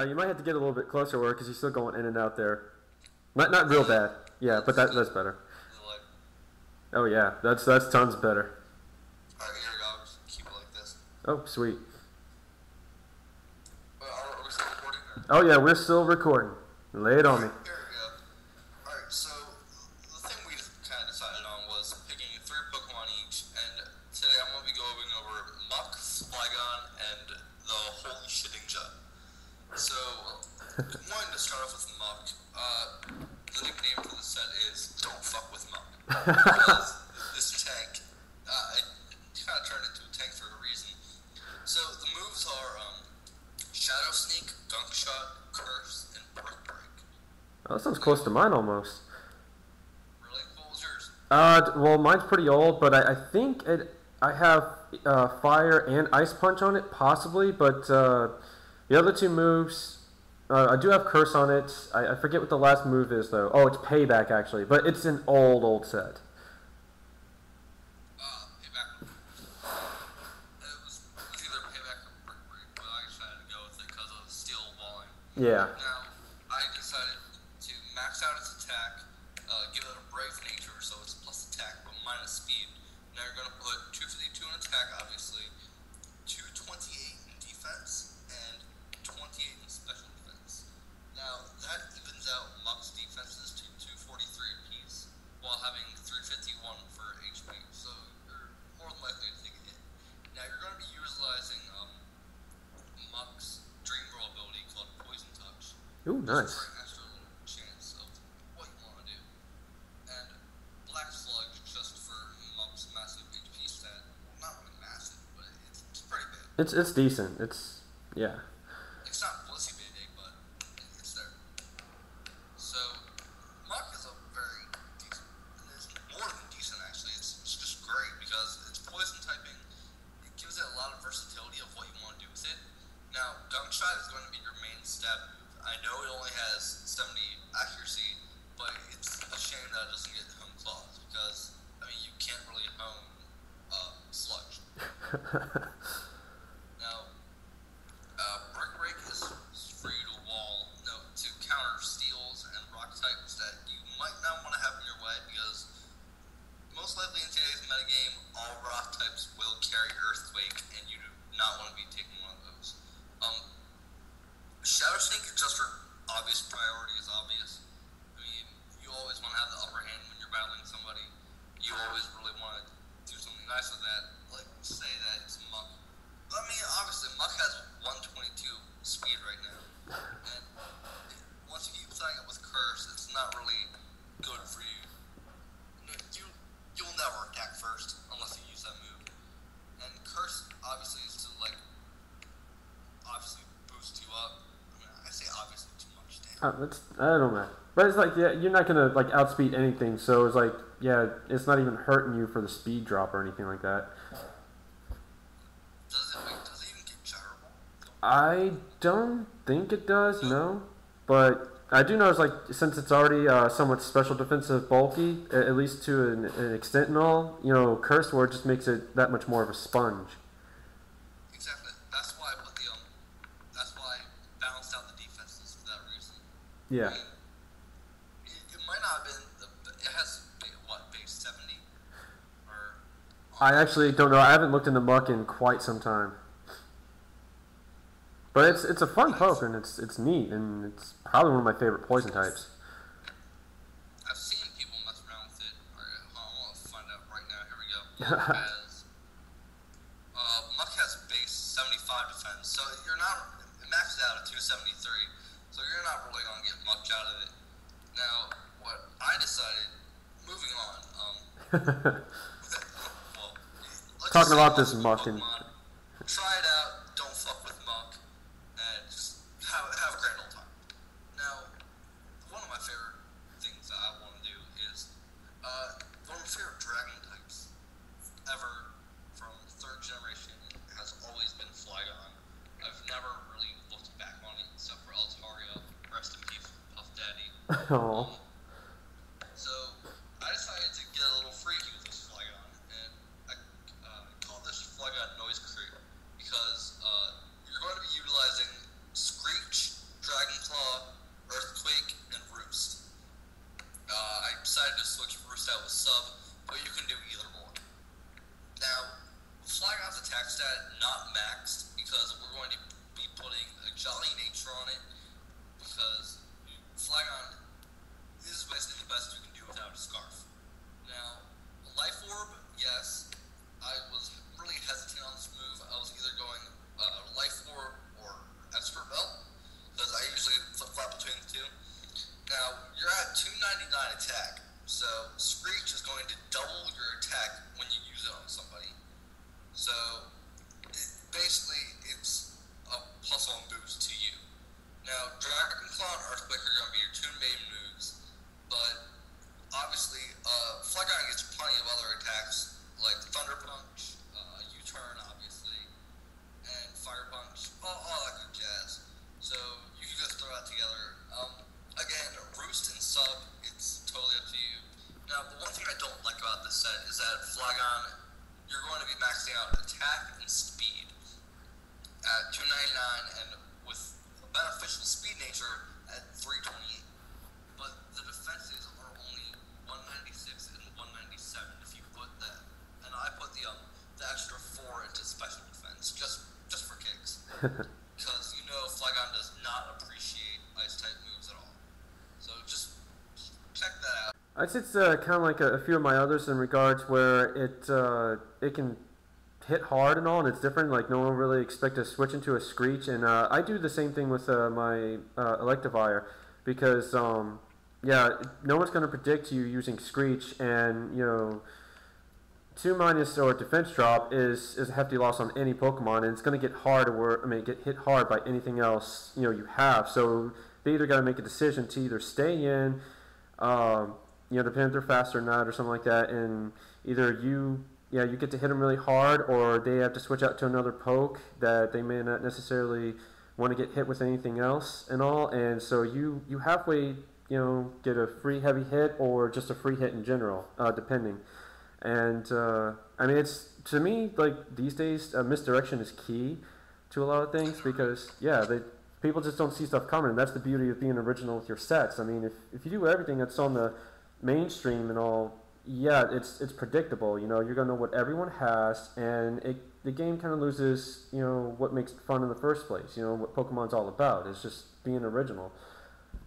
You might have to get a little bit closer, because he's still going in and out there. Not real bad. Yeah, but that's better. Oh yeah, that's tons better. Alright, here we go. Just keep it like this. Oh, sweet. Are we still recording? Oh yeah, we're still recording. Lay it on me. Here we go. Alright, so the thing we kind of decided on was picking 3 Pokemon each, and today I'm going to be going over Muck, Flygon, and the Holy Shitting Jet. So, wanting to start off with Muck, the nickname for the set is Don't Fuck with Muck. Because this tank, it kind of turned into a tank for a reason. So the moves are Shadow Sneak, Gunk Shot, Curse, and Brick Break. Oh, that sounds close to mine almost. Really? What was yours? Well, mine's pretty old, but I think I have Fire and Ice Punch on it, possibly, but the other 2 moves, I do have Curse on it. I forget what the last move is, though. Oh, it's Payback, actually, but it's an old set. Payback. It was either Payback or Brick Break, but I decided to go with it because of Steel Walling. Yeah. Now, I decided to max out its attack, give it a brave nature, so it's plus attack, but minus speed. Now you're going to put 252 in attack, obviously, 228 in defense, and 28 in special defense. Now, that evens out Muck's defenses to 243 apiece, while having 351 for HP, so you're more than likely to take a hit. Now, you're going to be utilizing Muck's Dream Roll ability called Poison Touch. Ooh, nice. For an extra little chance of what you want to do. And Black Sludge, just for Muck's massive HP stat. Well, not really massive, but it's pretty big. It's decent. Yeah. It's not blissy big, but it's there. So, Muck is a very decent, it's more than decent actually, it's just great because it's poison typing, it gives it a lot of versatility of what you want to do with it. Now, Gunk Shot is going to be your main stab move. I know it only has 70 accuracy, but it's a shame that it doesn't get home claws because, I mean, you can't really home Sludge. Now, Brick Break is for you to counter steals and rock types that you might not want to have in your way because most likely in today's metagame, all rock types will carry Earthquake and you do not want to be taking one of those. Shadow Sneak, just for obvious priority, is obvious. I mean, you always want to have the upper hand when you're battling somebody. You always really want to do something nice with that, like say that it's Muck. I mean, obviously, Muck has 122 speed right now, and once you keep playing it with Curse, it's not really good for you. You'll never attack first unless you use that move. And Curse, obviously, is to, like, obviously boost you up. I mean, I say obviously too much, damn. I don't know. But it's like, yeah, you're not going to, like, outspeed anything, so it's like, yeah, it's not even hurting you for the speed drop or anything like that. Does it even get gyrable? I don't think it does, no. But I do notice, like, since it's already somewhat special defensive bulky, at least to an extent and all, you know, Curse Word just makes it that much more of a sponge. Exactly. That's why I put that's why I balanced out the defenses for that reason. Yeah. I mean, it might not have been, it has, what, base 70? Or... I actually don't know. I haven't looked into Muck in quite some time. But it's a fun poke, and it's neat, and it's probably one of my favorite poison types. I've seen people mess around with it. Alright, I want to find out right now. Here we go. Muck has base 75 defense, so you're not, it maxes out at 273, so you're not really going to get much out of it. Now, what I decided, moving on, well, Talking about this Muck and... Try it out, don't fuck with Muck, and just have a grand old time. Now, one of my favorite things that I want to do is, one of my favorite dragon types ever from 3rd generation has always been Flygon. I've never really looked back on it except for Altaria, rest in peace, Puff Daddy. Oh. So, I decided to get a little freaky with this Flygon, and I call this Flygon Noise Creep because you're going to be utilizing Screech, 299 attack. So Screech is going to double your attack when you use it on somebody. So basically, it's a +1 boost to you. Now, Dragon Claw and Earthquake are going to be your two main moves, but obviously, Flygon gets plenty of other attacks like Thunder Punch, U-Turn, obviously, and Fire Punch, all that good jazz. So you can just throw that together. Again, Roost and Sub, it's totally up to you. Now, the one thing I don't like about this set is that Flygon, you're going to be maxing out attack and speed at 299 and with a beneficial speed nature at 328. But the defenses are only 196 and 197 if you put that. And I put the extra 4 into special defense just for kicks. Because you know Flygon does not appreciate ice-type moves at all. So just check that out. I'd say it's kind of like a few of my others in regards where it can hit hard and all, and it's different. Like no one really expect to switch into a Screech, and I do the same thing with my Electivire because yeah, no one's going to predict you using Screech, and you know 2- or defense drop is a hefty loss on any Pokemon, and it's going to get hard or get hit hard by anything else you have. So they either got to make a decision to either stay in, depending if they're fast or not or something like that, and either you get to hit them really hard, or they have to switch out to another poke that they may not necessarily want to get hit with anything else and all, and so you halfway get a free heavy hit or just a free hit in general, depending. And I mean, it's to me like these days misdirection is key to a lot of things because people just don't see stuff coming, and that's the beauty of being original with your sets. I mean, if you do everything that's on the mainstream and all, it's predictable. You're gonna know what everyone has, and the game kind of loses what makes it fun in the first place. What Pokemon's all about is just being original.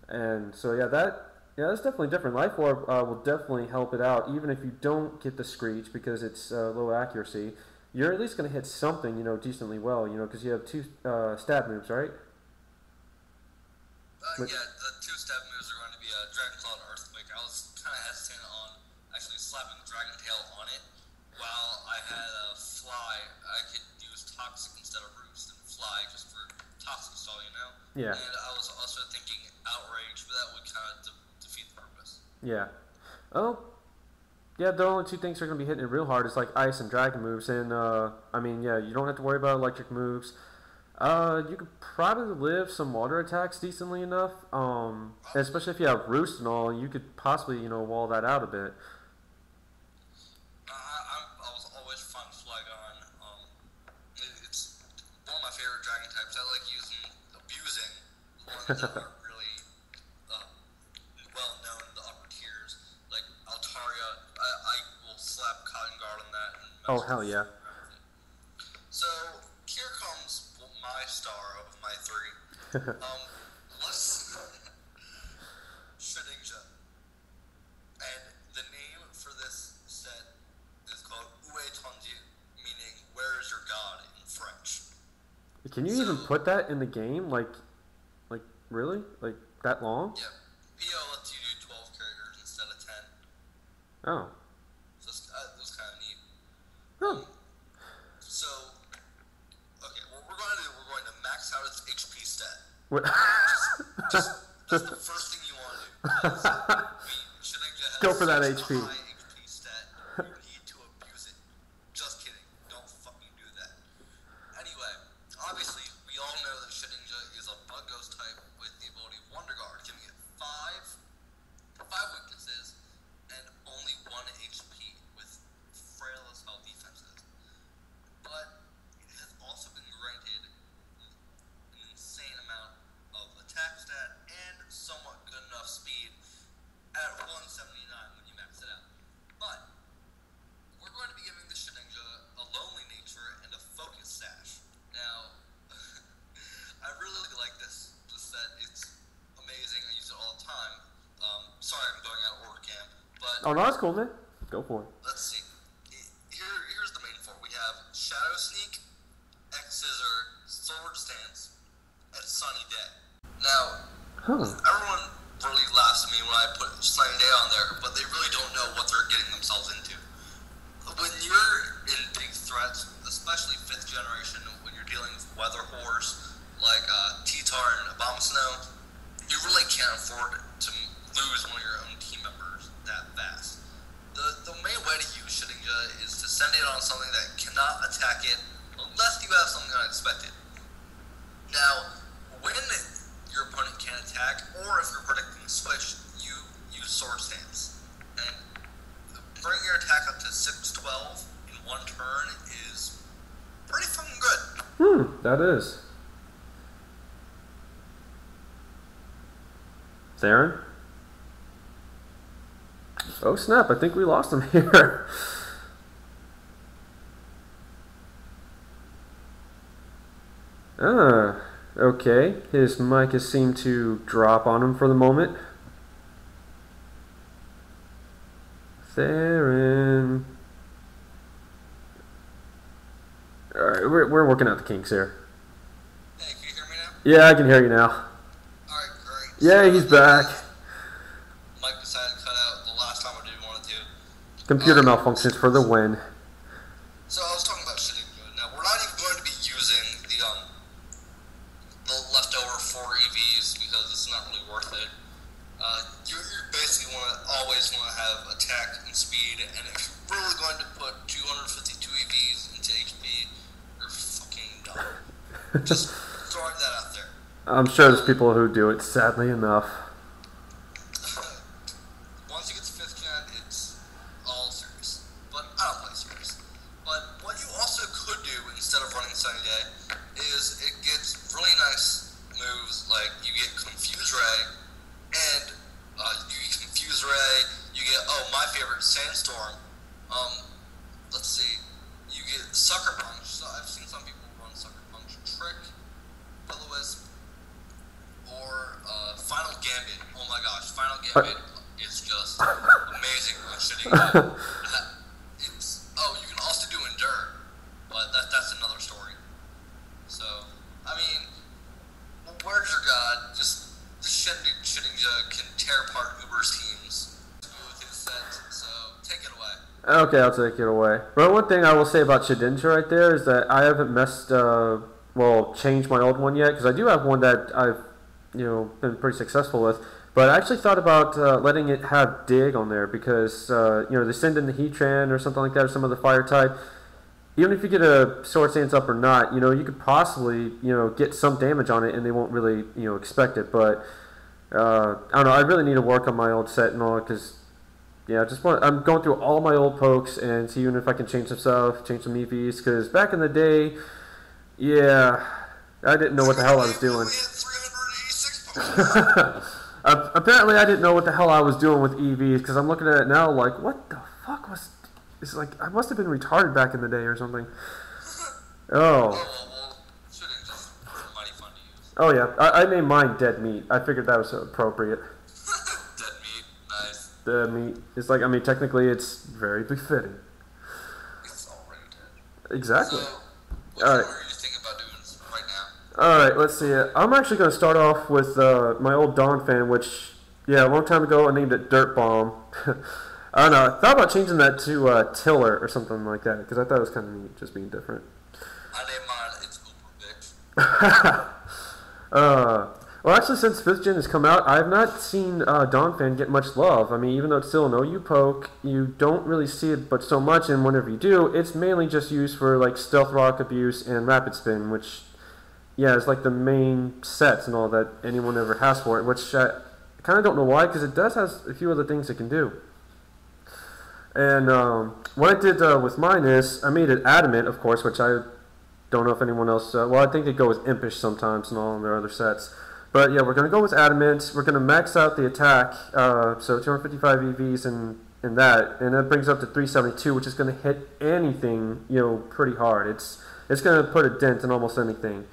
And so that's definitely different. Life Orb will definitely help it out, even if you don't get the Screech because it's low accuracy. You're at least going to hit something decently well, because you have 2 stab moves, right? The 2 stab moves are going to be Dragon Claw and Earthquake. I was kind of hesitant on actually slapping the Dragon Tail on it. While I had Fly, I could use Toxic instead of Roost and Fly just for Toxic stall, Yeah. And I was also thinking Outrage, but that would kind of defeat the purpose. Yeah. Oh, yeah, the only 2 things that are going to be hitting it real hard is like Ice and Dragon moves, and you don't have to worry about electric moves. You could probably live some water attacks decently enough, especially if you have Roost and all, you could possibly, wall that out a bit. I was always fun Flygon. It's one of my favorite dragon types. I like abusing the ones that are really well known in the upper tiers. Like Altaria, I will slap Cotton Guard on that. Oh, hell yeah. So, here comes my star of my 3. Let's Shedinja. And the name for this set is called Où est ton Dieu, meaning where is your god in French. Can you even put that in the game? Like really? Like that long? Yeah. PO lets you do 12 characters instead of 10. Oh. So it was kind of neat. Oh. So, okay, what we're going to do, we're going to max out its HP stat. What? That's the first thing you want to do. Shedinja has Go for that such HP. a high HP stat, you need to abuse it. Just kidding. Don't fucking do that. Anyway, obviously, we all know that Shedinja is a Bug Ghost type with the ability of Wonder Guard, giving it 5 weaknesses and only 1 HP with frail as hell defenses. But it has also been granted an insane amount of attack stat and somewhat good enough speed at 179 when you max it out. But we're going to be giving the Shedinja a lonely nature and a focus sash. Now, I really like this set. It's amazing. I use it all the time. Sorry, I'm going out of order, Cam. But Oh, no, that's cool, man. Go for it. let's see. Here's the main 4. We have Shadow Sneak, X Scissor, Sword Stance, and Sunny Day. Now, everyone really laughs at me when when I put Sunny Day on there, but they really don't know what they're getting themselves into. When you're in big threats, especially 5th generation, when you're dealing with weather whores like T-Tar and Abomasnow, you really can't afford to lose one of your own team members that fast. The main way to use Shedinja is to send it on something that cannot attack it unless you have something unexpected. Now, when your opponent can attack, or if you're predicting a switch, you use Sword Stance. And bringing your attack up to 612 in one turn is pretty fucking good. That is. Theron? Oh snap, I think we lost him here. Okay. His mic has seemed to drop on him for the moment. Theron. Alright, we're working out the kinks here. Hey, can you hear me now? Yeah, I can hear you now. Alright, great. Yeah, he's back. Mike decided to cut out the last time I didn't want to. Computer malfunctions for the win. So I was talking about Shedinja. Now, we're not even going to be using the leftover 4 EVs because it's not really worth it. You basically always want to have attack and speed, and if you're really going to put 252 EVs into HP, you're fucking dumb. Just throwing that out there. I'm sure there's people who do it, sadly enough. Once you get to 5th gen, it's all serious. But I don't play serious. But what you also could do instead of running Sunny Day is it gets really nice moves like you get Confuse Ray, and you get Confuse Ray, you get, my favorite, Sandstorm. Let's see, you get Sucker Punch. So I've seen some people run Sucker Punch, Trick, Will-O-Wisp, or Final Gambit. Oh my gosh, Final Gambit is just amazing on Shedinja. You can also do Endure, but that's another story. So, I mean, where's your god? Just Shedinja can tear apart Uber's teams with his set, so take it away. Okay, I'll take it away. But one thing I will say about Shedinja right there is that I haven't changed my old one yet, because I do have one that I've, been pretty successful with. But I actually thought about letting it have Dig on there, because, they send in the Heatran or something like that, or some other fire type. Even if you get a Sword Stance up or not, you could possibly, get some damage on it, and they won't really, expect it. But I don't know. I really need to work on my old set and all, because I'm going through all my old pokes and see even if I can change some stuff, change some EVs. Because back in the day, I didn't know what the hell I was doing. Apparently, I didn't know what the hell I was doing with EVs, because I'm looking at it now like, what the fuck was? It's like I must have been retarded back in the day or something. Oh yeah, I named mine Dead Meat. I figured that was appropriate. Dead Meat, nice. Dead Meat. It's like, technically it's very befitting. It's already dead. Exactly. So, what are you thinking about doing right now? Alright, let's see. I'm actually going to start off with my old Dawn fan, which, a long time ago I named it Dirt Bomb. I don't know, I thought about changing that to Tiller or something like that, because I thought it was kind of neat, just being different. I named mine, it's Uber Bitch. Well, actually, since 5th Gen has come out, I have not seen Dawn Fan get much love. I mean, even though it's still an OU poke, you don't really see it but so much, and whenever you do, it's mainly just used for, like, Stealth Rock Abuse and Rapid Spin, which, is like the main sets and all that anyone ever has for it, which I kind of don't know why, because it does have a few other things it can do. And what I did with mine is I made it Adamant, of course, which I don't know if anyone else... I think they go with Impish sometimes and all in their other sets. But yeah, we're going to go with Adamant. We're going to max out the attack, so 255 EVs in that, and that brings up to 372, which is going to hit anything, pretty hard. It's going to put a dent in almost anything.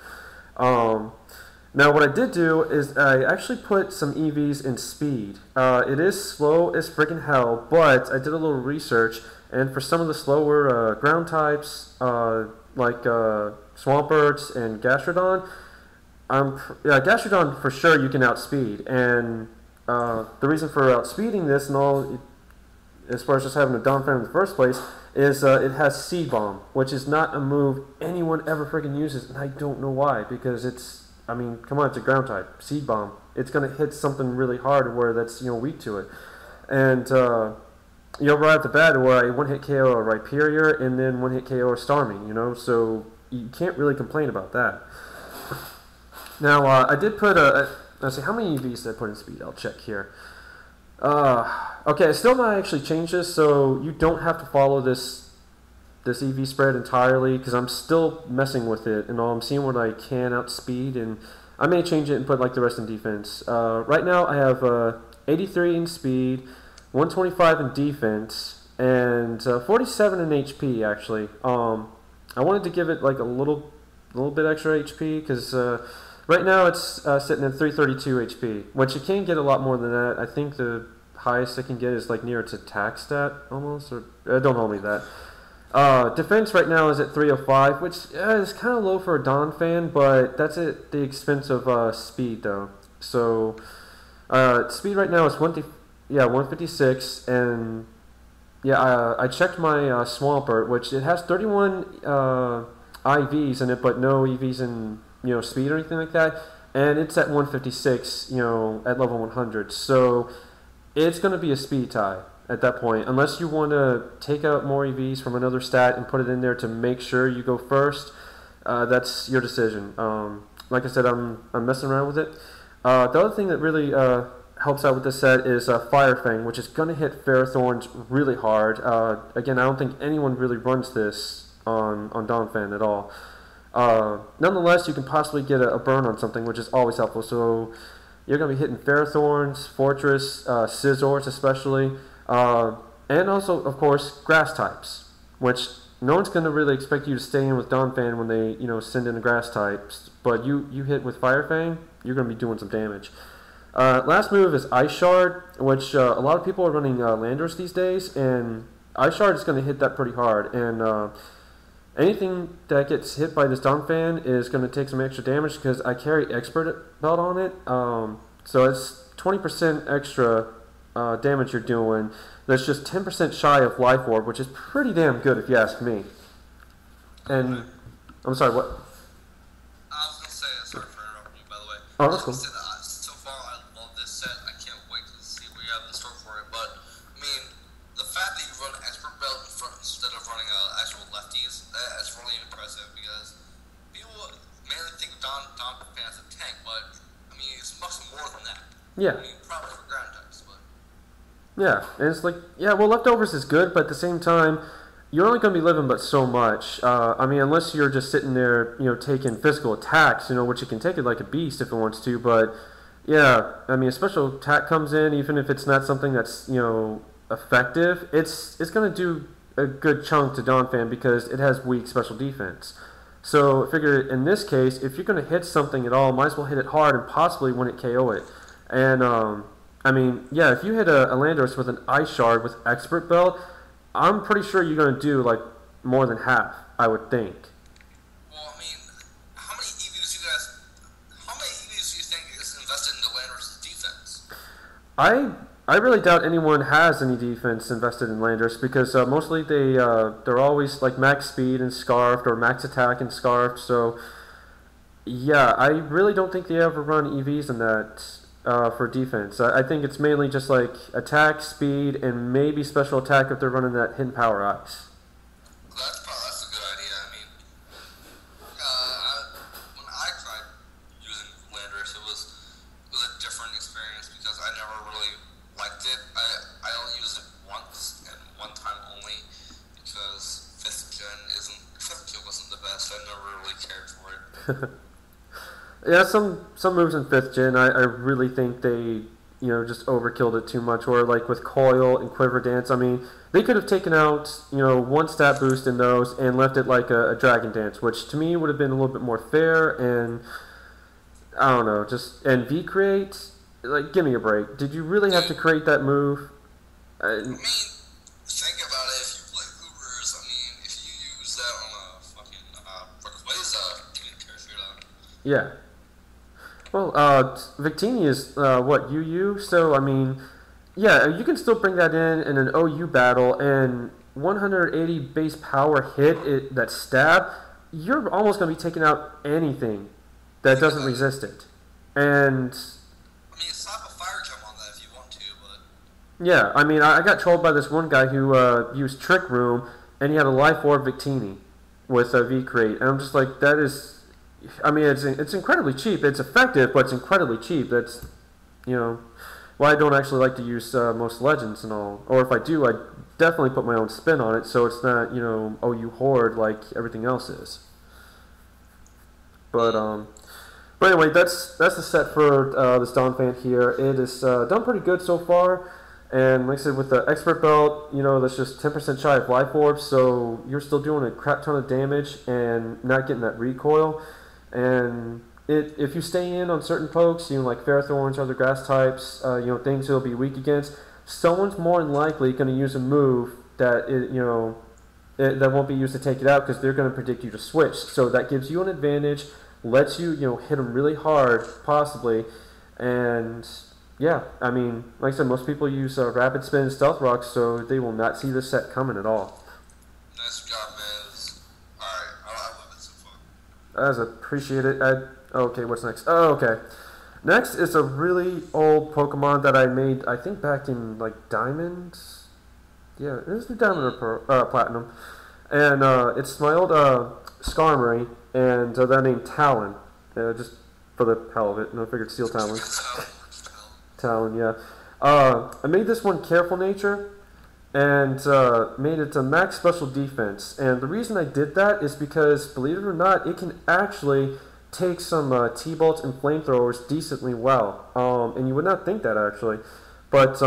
Now, what I did do is I actually put some EVs in speed. It is slow as freaking hell, but I did a little research, and for some of the slower ground types, like Swampert and Gastrodon, Gastrodon for sure you can outspeed, and the reason for outspeeding this and all, as far as just having a Dawn Fan in the first place, is it has Seed Bomb, which is not a move anyone ever freaking uses, and I don't know why, because it's, I mean, come on, it's a ground type. Seed Bomb. It's going to hit something really hard where that's, weak to it. And, right at the bat, where I one-hit KO a Rhyperior and then one-hit KO a Starmie, so you can't really complain about that. Now, I did put let's see, how many EVs did I put in speed? I'll check here. Okay, I still might actually change this, so you don't have to follow this EV spread entirely, because I'm still messing with it, and I'm seeing what I can outspeed, and I may change it and put like the rest in defense. Right now I have 83 in speed, 125 in defense, and 47 in HP actually. I wanted to give it like a little bit extra HP, because right now it's sitting at 332 HP, which you can get a lot more than that. I think the highest I can get is like near its attack stat almost, or don't hold me to that. Defense right now is at 305, which is kind of low for a Dawn Fan, but that's at the expense of speed though. So speed right now is 156, and I checked my Swampert, which it has 31 IVs in it, but no EVs in speed or anything like that, and it's at 156 at level 100, so it's going to be a speed tie at that point, unless you want to take out more EVs from another stat and put it in there to make sure you go first. That's your decision. Like I said, I'm messing around with it. The other thing that really helps out with this set is Fire Fang, which is going to hit Ferrothorns really hard. Again, I don't think anyone really runs this on Dawn Fan at all. Nonetheless, you can possibly get a burn on something, which is always helpful. So you're going to be hitting Ferrothorns, Fortress, Scizors especially, and also, of course, grass types, which no one's going to really expect you to stay in with Dawn Fan when they send in the grass types, but you hit with Fire Fang, you're going to be doing some damage. Last move is Ice Shard, which a lot of people are running Landorus these days, and Ice Shard is going to hit that pretty hard, and anything that gets hit by this Dawn Fan is going to take some extra damage, because I carry Expert Belt on it, so it's 20% extra damage you're doing. That's just 10% shy of Life Orb, which is pretty damn good if you ask me. And, I'm sorry, what? I was going to say, sorry for interrupting you, by the way. Oh, that's cool. So far, I love this set. I can't wait to see what you have in store for it. But, I mean, the fact that you run Expert Belt in front instead of running actual lefties, that's really impressive, because people mainly think of Dawn Fan as a tank, but, I mean, it's much more than that. Yeah. I mean, probably for ground types, but... Yeah, and it's like, well, Leftovers is good, but at the same time, you're only going to be living but so much. I mean, unless you're just sitting there, taking physical attacks, which you can take it like a beast if it wants to, but, yeah, I mean, a special attack comes in, even if it's not something that's, effective, it's going to do a good chunk to Dawn Fan, because it has weak special defense. So, I figure in this case, if you're going to hit something at all, might as well hit it hard and possibly win it KO it. And, I mean, yeah, if you hit a Landorus with an Ice Shard with Expert Belt, I'm pretty sure you're going to do, like, more than half, I would think. Well, I mean, how many EVs do you think is invested in the Landorus' defense? I really doubt anyone has any defense invested in Landorus, because mostly they're always, like, max speed and Scarfed, or max attack and Scarfed, so, yeah, I really don't think they ever run EVs in that... for defense. I think it's mainly just like attack, speed, and maybe special attack if they're running that hidden power ice. That's a good idea. I mean, when I tried using Landorus, it was a different experience, because I never really liked it. I only used it once, and one time only, because 5th gen wasn't the best. I never really cared for it. Yeah, some moves in 5th gen, I really think they, just overkilled it too much. Or like with Coil and Quiver Dance, I mean, they could have taken out, one stat boost in those and left it like a Dragon Dance, which to me would have been a little bit more fair. And I don't know, and V-Create, like, give me a break. Did you really have to create that move? I mean, think about it. If you play Ubers, I mean, if you use that on a fucking Rayquaza, you can tear shit out. Yeah. Well, Victini is what UU, so I mean, yeah, you can still bring that in an OU battle and 180 base power hit that stab. You're almost going to be taking out anything that doesn't resist it, and I mean, slap a fire jump on that if you want to, but yeah, I mean, I got trolled by this one guy who used Trick Room and he had a Life Orb Victini with a V Crate, and I'm just like, that is. I mean, it's incredibly cheap. It's effective, but it's incredibly cheap. That's, why I don't actually like to use most legends and all. Or if I do, I definitely put my own spin on it, so it's not, OU Horde like everything else is. But anyway, that's the set for this Donphan here. It is done pretty good so far. And like I said, with the Expert Belt, that's just 10% shy of Life Orbs, so you're still doing a crap ton of damage and not getting that recoil. And if you stay in on certain pokes, like Ferrothorns, other grass types, things it'll be weak against, someone's more than likely going to use a move that that won't be used to take it out because they're going to predict you to switch. So that gives you an advantage, lets you hit them really hard, possibly, and yeah, I mean, like I said, most people use Rapid Spin and Stealth Rock, so they will not see this set coming at all. Nice job, man. Alright, I love it so far. As appreciated. Okay, what's next? Oh, okay. Next is a really old Pokemon that I made, I think, back in like Diamond. Yeah, it was the Diamond or Platinum, and it's my old Skarmory, and that named Talon, just for the hell of it. And I figured Steel Talon. Talon, yeah. I made this one Careful Nature, and made it a max special defense. And the reason I did that is because, believe it or not, it can actually take some T-bolts and flamethrowers decently well. And you would not think that, actually. But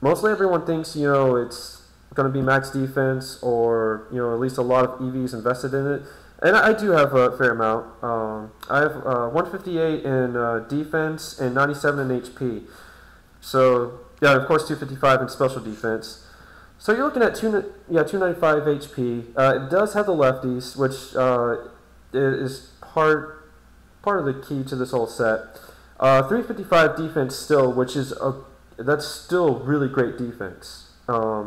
mostly everyone thinks, it's going to be max defense or, at least a lot of EVs invested in it. And I do have a fair amount. I have 158 in defense and 97 in HP. So, yeah, of course 255 in special defense. So you're looking at 295 HP. It does have the lefties, which is part of the key to this whole set. 355 defense still, which is that's still really great defense,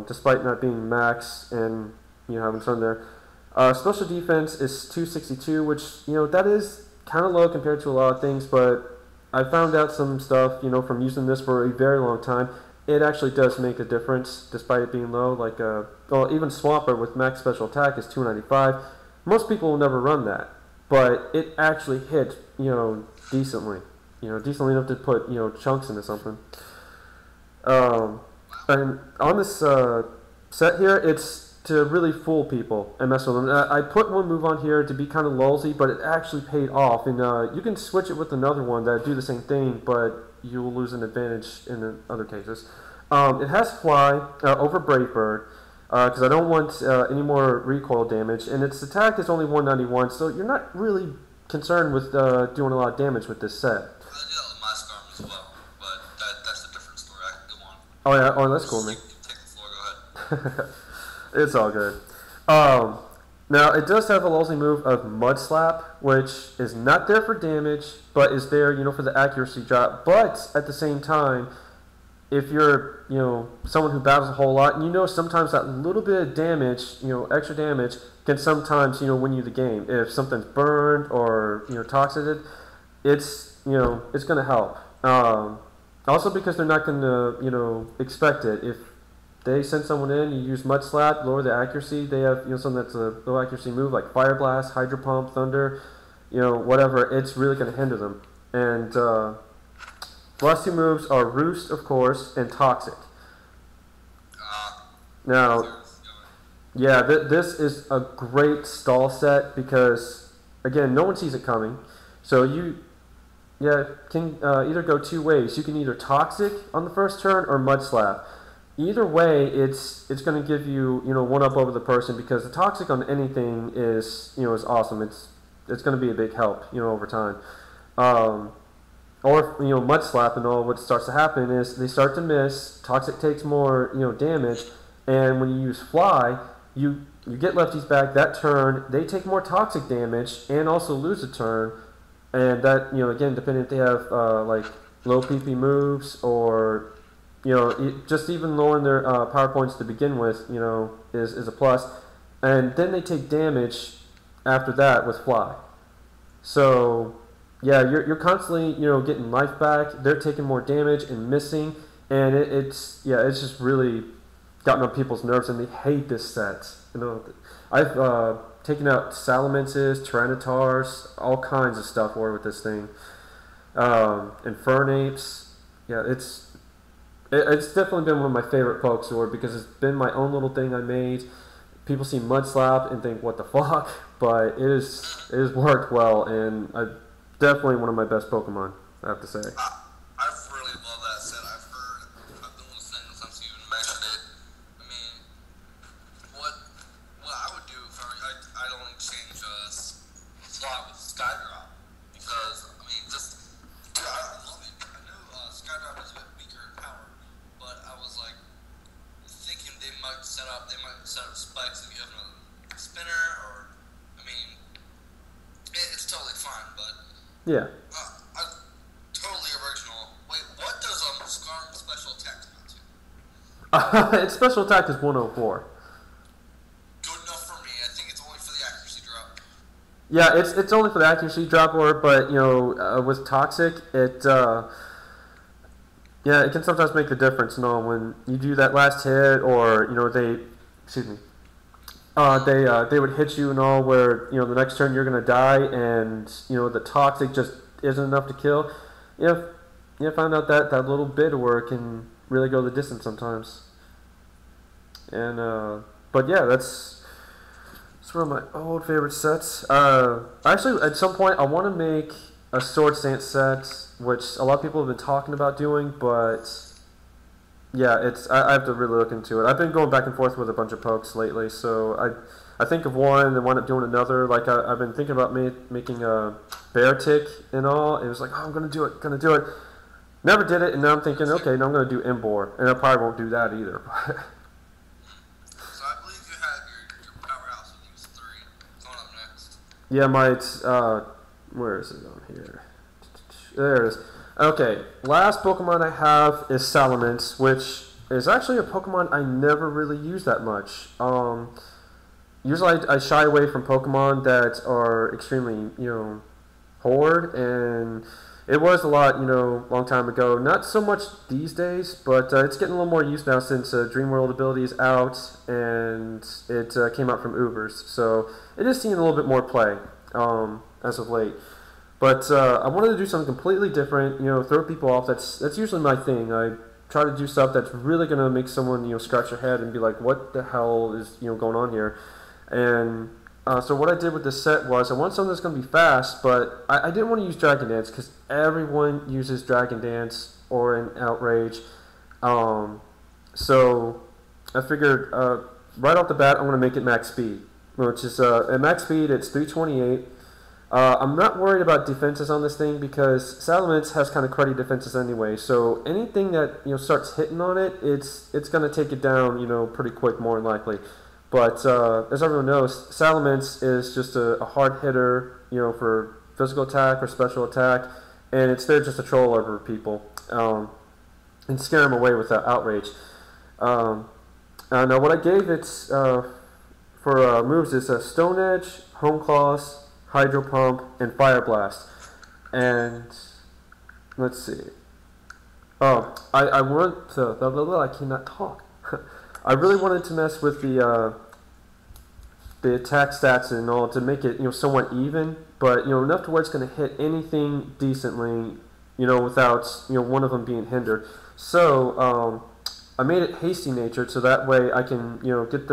despite not being max and having some there. Special defense is 262, which that is kind of low compared to a lot of things, but I found out some stuff from using this for a very long time. It actually does make a difference despite it being low. Like even Swampert with max special attack is 295. Most people will never run that, but it actually hits decently, decently enough to put chunks into something. And on this set here, it's to really fool people and mess with them. I put one move on here to be kind of lulzy, but it actually paid off. And you can switch it with another one that do the same thing, but you will lose an advantage in other cases. It has Fly over Brave Bird, because I don't want any more recoil damage. And its attack is only 191, so you're not really concerned with doing a lot of damage with this set. I did that with my Skarm as well, but that's a different story. I can go on. Oh yeah, oh that's cool, man. Take the floor, go ahead. It's all good. Now, it does have a lulzy move of Mud Slap, which is not there for damage, but is there, for the accuracy drop. But at the same time, if you're, someone who battles a whole lot, and sometimes that little bit of damage, extra damage, can sometimes, win you the game. If something's burned or, toxicated, it's going to help. Also because they're not going to, expect it. If they send someone in, you use Mud Slap, lower the accuracy. They have something that's a low accuracy move like Fire Blast, Hydro Pump, Thunder, whatever. It's really going to hinder them. And the last two moves are Roost, of course, and Toxic. Now, yeah, this is a great stall set because, again, no one sees it coming. So you can either go two ways. You can either Toxic on the first turn or Mud Slap. Either way, it's going to give you one up over the person because the Toxic on anything is is awesome. It's going to be a big help over time. Or Mud Slap and all. What starts to happen is they start to miss. Toxic takes more damage, and when you use Fly, you get lefties back that turn. They take more Toxic damage and also lose a turn. and that, again, depending if they have like low PP moves or just even lowering their power points to begin with, is a plus. And then they take damage after that with fly. So yeah, you're constantly getting life back. They're taking more damage and missing, and it's just really gotten on people's nerves, and they hate this set. I've taken out Salamences, Tyrannotars, all kinds of stuff with this thing. Infernapes. Yeah, it's definitely been one of my favorite Poke Sword because it's been my own little thing I made. People see Mudslap and think, what the fuck? But it has worked well, and definitely one of my best Pokemon, I have to say. I really love that set. I've been listening since you even mentioned it. I mean, what I would do if I'd only change slot with Skydrop, because I mean, dude, I love it. I knew Skydrop is a bit weaker in power, but I was like thinking they might set up spikes if you have another spinner, or I mean, it's totally fine, but yeah. Totally original. Wait, what does Skarm special attack come to? Its special attack is 104. Good enough for me. I think it's only for the accuracy drop. Yeah, it's only for the accuracy drop, but with Toxic, it can sometimes make the difference. When you do that last hit, or they would hit you and all, where the next turn you're gonna die, and the Toxic just isn't enough to kill. Find out that little bit of work can really go the distance sometimes. And but yeah, that's one of my old favorite sets. Actually, at some point, I want to make a Sword Stance set, which a lot of people have been talking about doing, but yeah, I have to really look into it. I've been going back and forth with a bunch of pokes lately, so I think of one and then wind up doing another. Like I've been thinking about making a Bear Tick and all. It was like, oh, I'm gonna do it. Never did it, and now I'm thinking, okay, now I'm gonna do Embor, and I probably won't do that either. So I believe you have your powerhouse with these 3 coming up next. Yeah, where is it on here? There it is. Okay, last Pokemon I have is Salamence, which is actually a Pokemon I never really use that much. Usually I shy away from Pokemon that are extremely, hard, and it was a lot, long time ago. Not so much these days, but it's getting a little more used now since Dream World ability is out, and it came out from Ubers. So it is seeing a little bit more play as of late. But I wanted to do something completely different, throw people off. That's usually my thing. I try to do stuff that's really going to make someone, scratch their head and be like, what the hell is, going on here? And so what I did with this set was I want something that's going to be fast, but I didn't want to use Dragon Dance because everyone uses Dragon Dance or an Outrage. So I figured right off the bat I'm going to make it max speed, which is at max speed it's 328. I'm not worried about defenses on this thing because Salamence has kind of cruddy defenses anyway. So anything that starts hitting on it, it's going to take it down pretty quick, more than likely. But as everyone knows, Salamence is just a hard hitter, for physical attack or special attack, and it's there just to troll over people and scare them away with Outrage. Now what I gave it for moves is Stone Edge, Home Claws, Hydro Pump, and Fire Blast. And let's see. Oh, I want to. I cannot talk. I really wanted to mess with the attack stats and all to make it somewhat even, but enough to where it's going to hit anything decently, without one of them being hindered. So I made it hasty natured so that way I can get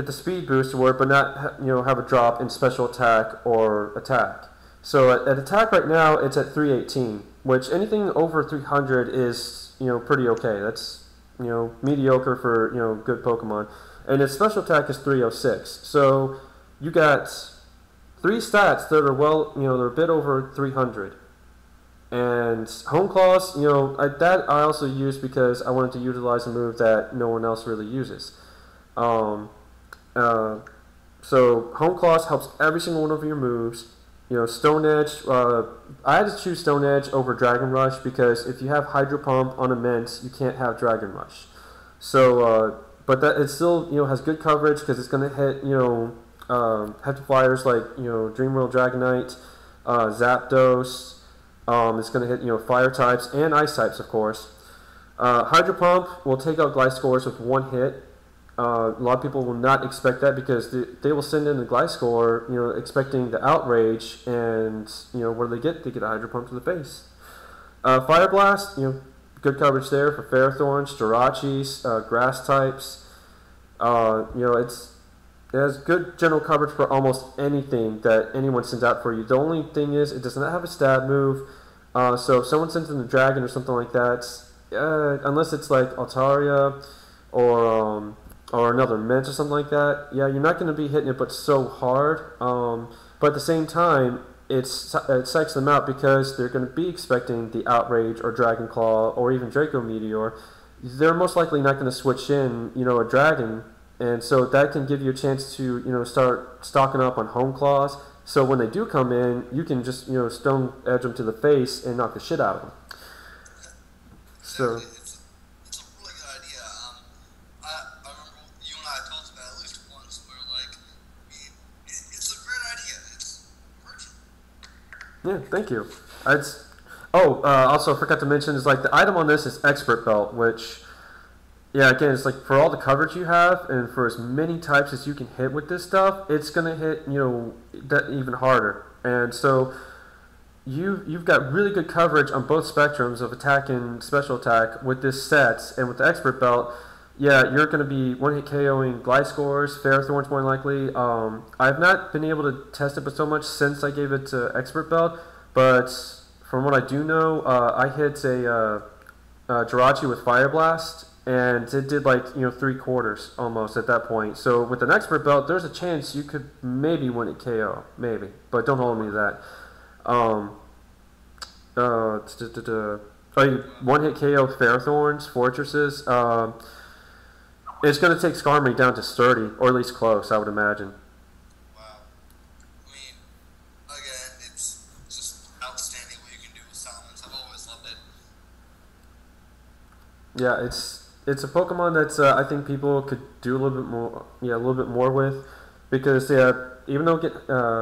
the speed boost to work, but not have a drop in special attack or attack. So at attack right now it's at 318, which anything over 300 is pretty okay. That's mediocre for good Pokemon. And its special attack is 306. So you got 3 stats that are they're a bit over 300. And Home Claws, that I also used because I wanted to utilize a move that no one else really uses. So Home Claws helps every single one of your moves. Stone Edge. I had to choose Stone Edge over Dragon Rush because if you have Hydro Pump on Immense, you can't have Dragon Rush. So, but that it still has good coverage because it's going to hit hefty flyers like Dreamworld Dragonite, Zapdos. It's going to hit fire types and ice types, of course. Hydro Pump will take out Gliscors with one hit. A lot of people will not expect that because they will send in the Gliscor, expecting the Outrage, and what do they get? They get a Hydro Pump to the face. Fire Blast, good coverage there for Ferrothorns, Jirachis, grass types. It has good general coverage for almost anything that anyone sends out for you. The only thing is it does not have a stab move. So if someone sends in a dragon or something like that, unless it's like Altaria or another Mint or something like that, you're not going to be hitting it but so hard. But at the same time, it psychs them out because they're going to be expecting the Outrage or Dragon Claw or even Draco Meteor. They're most likely not going to switch in, a dragon. And so that can give you a chance to, start stocking up on Home Claws. So when they do come in, you can just, Stone Edge them to the face and knock the shit out of them. So it's a really good idea. I remember you and I talked about it at least once. Where it's a great idea. It's working. Yeah, thank you. Also I forgot to mention is like the item on this is Expert Belt, which. Yeah, again, it's like for all the coverage you have and for as many types as you can hit with this stuff, it's going to hit, that even harder. And so you've got really good coverage on both spectrums of attack and special attack with this set. And with the Expert Belt, you're going to be one-hit KOing Gliscors, Ferrothorns more than likely. I've not been able to test it but so much since I gave it to Expert Belt, but from what I do know, I hit a Jirachi with Fire Blast, and it did like 3/4 almost at that point. So with an Expert Belt, there's a chance you could maybe win it KO, maybe, but don't hold me to that. One-hit KO Ferrothorns, Fortresses. It's going to take Skarmory down to sturdy, or at least close, I would imagine. Wow. I mean, again, it's just outstanding what you can do with Salamence. I've always loved it. Yeah, it's a Pokemon that's I think people could do a little bit more with, because even though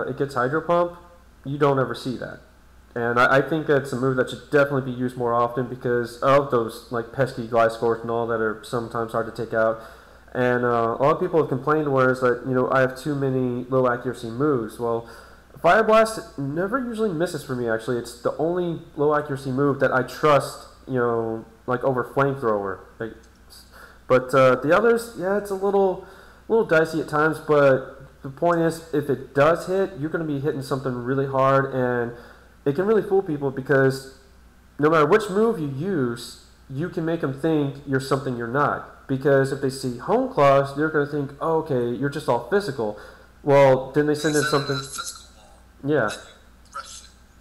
it gets Hydro Pump, you don't ever see that, and I think that's a move that should definitely be used more often because of those like pesky Gliscors and all that are sometimes hard to take out, and a lot of people have complained whereas that I have too many low accuracy moves. Well, Fire Blast never usually misses for me. Actually, it's the only low accuracy move that I trust. Like over Flamethrower. But the others, it's a little dicey at times, but the point is, if it does hit, you're going to be hitting something really hard, and it can really fool people because no matter which move you use, you can make them think you're something you're not. Because if they see Home Claws, they're going to think, oh, okay, you're just all physical. Well, then they send in something... Yeah.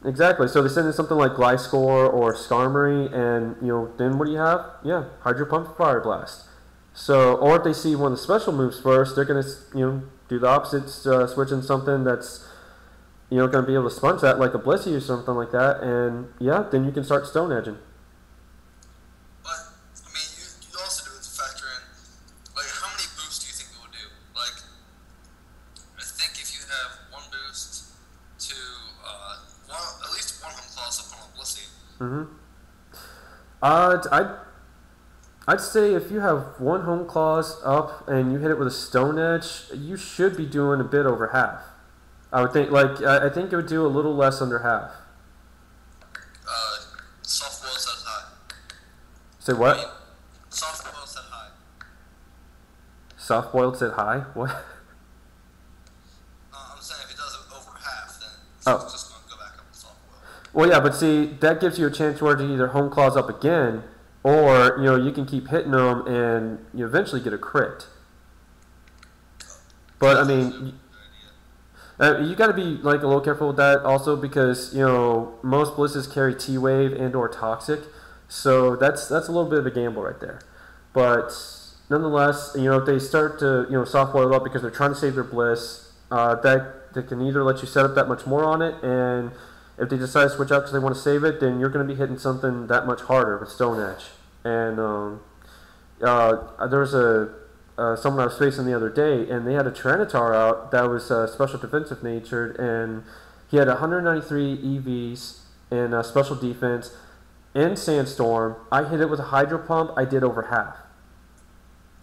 Exactly. So they send in something like Gliscor or Skarmory, and then what do you have? Yeah, Hydro Pump, Fire Blast. So, or if they see one of the special moves first, they're gonna do the opposite, switch in something that's gonna be able to sponge that like a Blissey or something like that, and then you can start Stone Edging. But I mean, you also do have to factor in like how many boosts do you think it would do? Like, I think if you have one boost to at least one Home Claws up on a Blissey. I'd say if you have one Home Claws up and you hit it with a Stone Edge, you should be doing a bit over half. I would think, I think it would do a little less under half. Soft Boil said high. Say what? I mean, Soft Boil said high. Soft Boiled said high? What? I'm saying if it does it over half, then it's just going to go back up to Soft Boil. Well, yeah, but see, that gives you a chance where to either Home Claws up again, or you can keep hitting them and you eventually get a crit. But I mean, you got to be like a little careful with that also because most Blisses carry T-Wave and or Toxic, so that's a little bit of a gamble right there. But nonetheless, if they start to soft boil up because they're trying to save their Bliss, that They can either let you set up that much more on it, and if they decide to switch out because they want to save it, then you're going to be hitting something that much harder with Stone Edge. And there was someone I was facing the other day, and they had a Tyranitar out that was special defensive natured, and he had 193 EVs in special defense and Sandstorm. I hit it with a Hydro Pump. I did over half.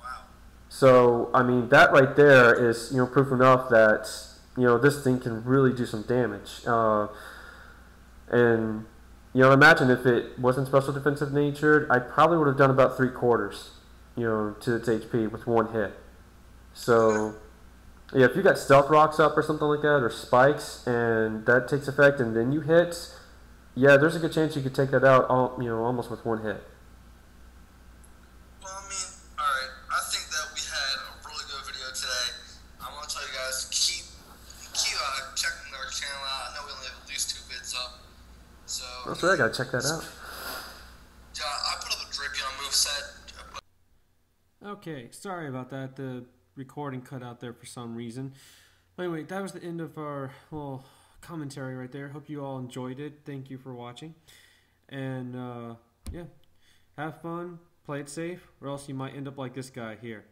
Wow. So I mean, that right there is proof enough that this thing can really do some damage. And imagine if it wasn't special defensive natured, I probably would have done about 3/4, to its HP with one hit. So yeah, if you got stealth rocks up or something like that, or spikes, and that takes effect, and then you hit, yeah, there's a good chance you could take that out, almost with one hit. Well, I mean, alright, I think that we had a really good video today. I'm going to tell you guys, keep checking our channel out. I know we only have at least 2 vids up. So, That's right, I gotta check that out. I put up a drippy on Moveset. Okay, sorry about that. The recording cut out there for some reason. But anyway, that was the end of our commentary right there. Hope you all enjoyed it. Thank you for watching. And yeah, have fun, play it safe, or else you might end up like this guy here.